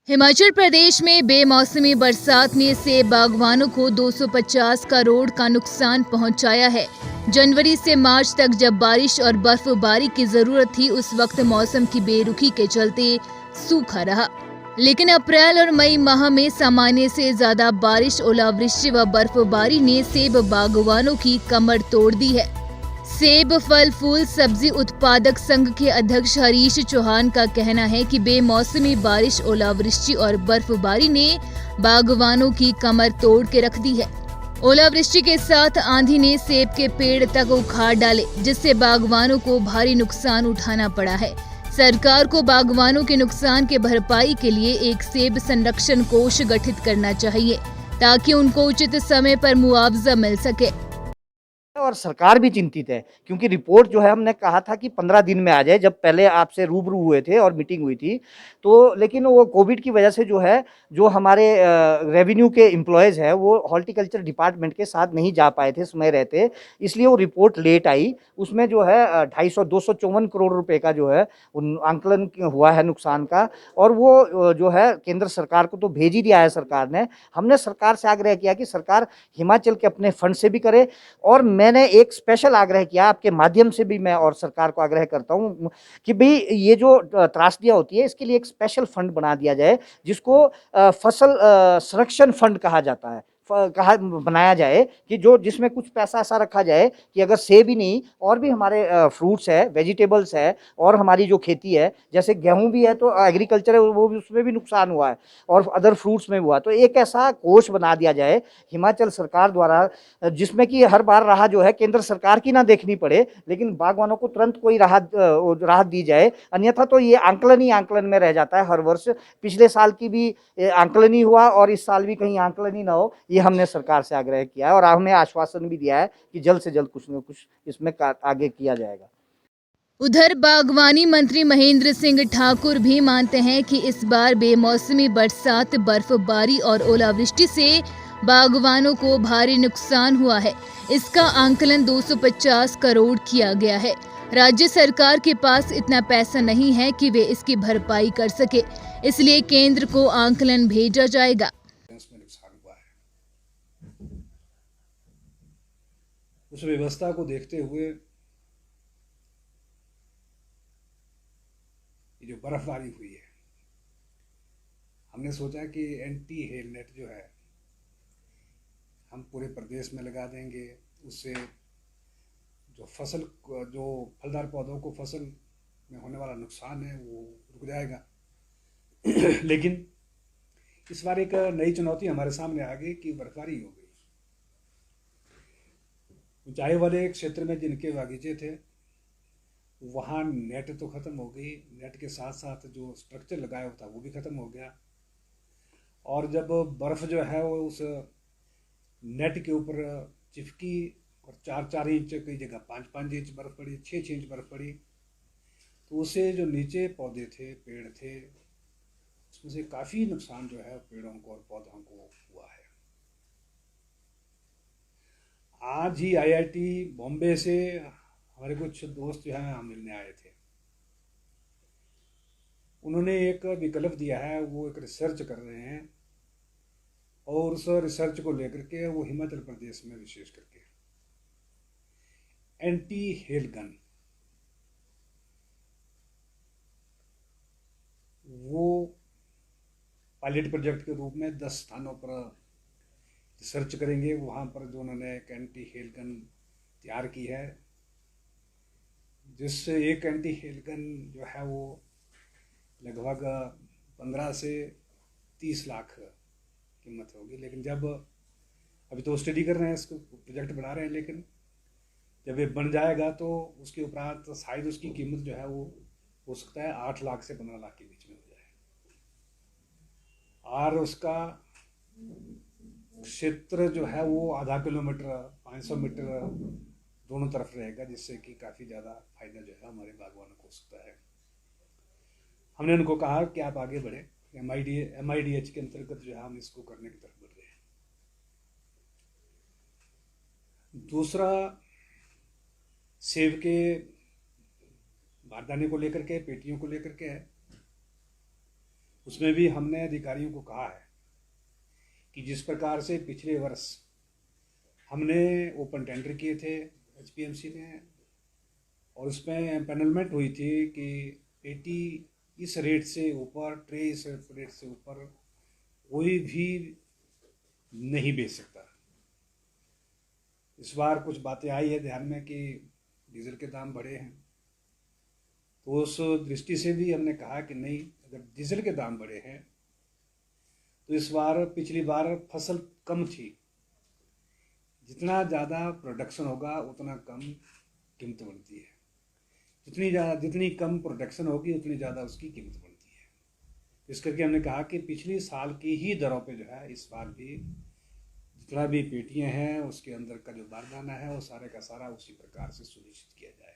हिमाचल प्रदेश में बेमौसमी बरसात ने सेब बागवानों को 250 करोड़ का नुकसान पहुंचाया है। जनवरी से मार्च तक जब बारिश और बर्फबारी की जरूरत थी, उस वक्त मौसम की बेरुखी के चलते सूखा रहा। लेकिन अप्रैल और मई माह में सामान्य से ज्यादा बारिश, ओलावृष्टि व बर्फबारी ने सेब बागवानों की कमर तोड़ दी है। सेब फल फूल सब्जी उत्पादक संघ के अध्यक्ष हरीश चौहान का कहना है कि बेमौसमी बारिश, ओलावृष्टि और बर्फबारी ने बागवानों की कमर तोड़ के रख दी है। ओलावृष्टि के साथ आंधी ने सेब के पेड़ तक उखाड़ डाले, जिससे बागवानों को भारी नुकसान उठाना पड़ा है। सरकार को बागवानों के नुकसान के भरपाई के लिए एक सेब संरक्षण कोष गठित करना चाहिए, ताकि उनको उचित समय पर मुआवजा मिल सके। और सरकार भी चिंतित है, क्योंकि रिपोर्ट जो है हमने कहा था कि 15 दिन में आ जाए, जब पहले आपसे रूबरू हुए थे और मीटिंग हुई थी। तो लेकिन वो कोविड की वजह से जो है, जो हमारे रेवेन्यू के एम्प्लॉयज़ हैं, वो हॉर्टिकल्चर डिपार्टमेंट के साथ नहीं जा पाए थे समय रहते, इसलिए वो रिपोर्ट लेट आई। उसमें जो है 254 करोड़ रुपए का जो है आंकलन हुआ है नुकसान का, और वो जो है केंद्र सरकार को तो भेज ही दिया है सरकार ने। हमने सरकार से आग्रह किया कि सरकार हिमाचल के अपने फंड से भी करे, और मैंने एक स्पेशल आग्रह किया आपके माध्यम से भी, मैं और सरकार को आग्रह करता हूँ कि भाई ये जो त्रासदियाँ होती है, इसके लिए एक स्पेशल फंड बना दिया जाए, जिसको फसल संरक्षण फंड कहा जाता है। कहा बनाया जाए कि जो जिसमें कुछ पैसा ऐसा रखा जाए कि अगर सेब ही नहीं, और भी हमारे फ्रूट्स है, वेजिटेबल्स है, और हमारी जो खेती है, जैसे गेहूं भी है तो एग्रीकल्चर है, वो भी उसमें भी नुकसान हुआ है, और अदर फ्रूट्स में हुआ, तो एक ऐसा कोष बना दिया जाए हिमाचल सरकार द्वारा, जिसमें कि हर बार राहत जो है केंद्र सरकार की ना देखनी पड़े, लेकिन बागवानों को तुरंत कोई राहत दी जाए। अन्यथा तो ये आंकलन ही आंकलन में रह जाता है हर वर्ष। पिछले साल की भी आंकलन ही हुआ, और इस साल भी कहीं आंकलन ही ना हो, ये हमने सरकार से आग्रह किया है, और हमें आश्वासन भी दिया है कि जल्द से जल्द कुछ न कुछ इसमें आगे किया जाएगा। उधर बागवानी मंत्री महेंद्र सिंह ठाकुर भी मानते हैं कि इस बार बेमौसमी बरसात, बर्फबारी और ओलावृष्टि से बागवानों को भारी नुकसान हुआ है। इसका आंकलन 250 करोड़ किया गया है। राज्य सरकार के पास इतना पैसा नहीं है कि वे इसकी भरपाई कर सके, इसलिए केंद्र को आंकलन भेजा जाएगा। में नुकसान हुआ है, उस व्यवस्था को देखते हुए ये जो बर्फबारी हुई है, हमने सोचा कि एंटी हेल नेट जो है हम पूरे प्रदेश में लगा देंगे। उससे जो फलदार पौधों को फसल में होने वाला नुकसान है वो रुक जाएगा। लेकिन इस बार एक नई चुनौती हमारे सामने आ गई कि बर्फबारी हो गई। ऊंचाई वाले क्षेत्र में जिनके बागीचे थे, वहाँ नेट तो ख़त्म हो गई, नेट के साथ साथ जो स्ट्रक्चर लगाया हुआ था वो भी ख़त्म हो गया। और जब बर्फ़ जो है वो उस नेट के ऊपर चिपकी, और 4-4 इंच, कई जगह 5-5 इंच बर्फ़ पड़ी, 6-6 इंच बर्फ़ पड़ी, तो उससे जो नीचे पौधे थे, पेड़ थे, उसमें से काफ़ी नुकसान जो है पेड़ों को और पौधों को हुआ है। आज ही आईआईटी बॉम्बे से हमारे कुछ दोस्त जो हैं हम मिलने आए थे। उन्होंने एक विकल्प दिया है, वो एक रिसर्च कर रहे हैं, और उस रिसर्च को लेकर के वो हिमाचल प्रदेश में विशेष करके एंटी हेल गन, वो पायलट प्रोजेक्ट के रूप में 10 स्थानों पर रिसर्च करेंगे। वहाँ पर जो उन्होंने एक एंटी हेल गन तैयार की है, जिससे एक एंटी हेल गन जो है वो लगभग 15 से 30 लाख कीमत होगी। लेकिन जब अभी तो स्टडी कर रहे हैं, इसको प्रोजेक्ट बना रहे हैं, लेकिन जब ये बन जाएगा तो उसके उपरांत शायद उसकी कीमत जो है वो हो सकता है 8 लाख से 15 लाख के बीच में हो जाए, और उसका क्षेत्र जो है वो आधा किलोमीटर 500 मीटर दोनों तरफ रहेगा, जिससे कि काफ़ी ज़्यादा फायदा जो है हमारे बागवानों को हो सकता है। हमने उनको कहा कि आप आगे बढ़े, MIDH के अंतर्गत जो है हम इसको करने की तरफ बढ़ रहे हैं। दूसरा, सेब के बारदाने को लेकर के, पेटियों को लेकर के है। उसमें भी हमने अधिकारियों को कहा है कि जिस प्रकार से पिछले वर्ष हमने ओपन टेंडर किए थे एचपीएमसी ने, और उसमें पेनलमेंट हुई थी कि पेटी इस रेट से ऊपर, ट्रे इस रेट से ऊपर कोई भी नहीं बेच सकता। इस बार कुछ बातें आई है ध्यान में कि डीजल के दाम बढ़े हैं, तो उस दृष्टि से भी हमने कहा कि नहीं, अगर डीजल के दाम बढ़े हैं तो इस बार पिछली बार फसल कम थी, जितना ज़्यादा प्रोडक्शन होगा उतना कम कीमत बढ़ती है, जितनी कम प्रोडक्शन होगी उतनी ज़्यादा उसकी कीमत बढ़ती है। इस करके हमने कहा कि पिछली साल की ही दरों पे जो है इस बार भी जितना भी पेटियां हैं उसके अंदर का जो बारदाना है वो सारे का सारा उसी प्रकार से सुनिश्चित किया जाए।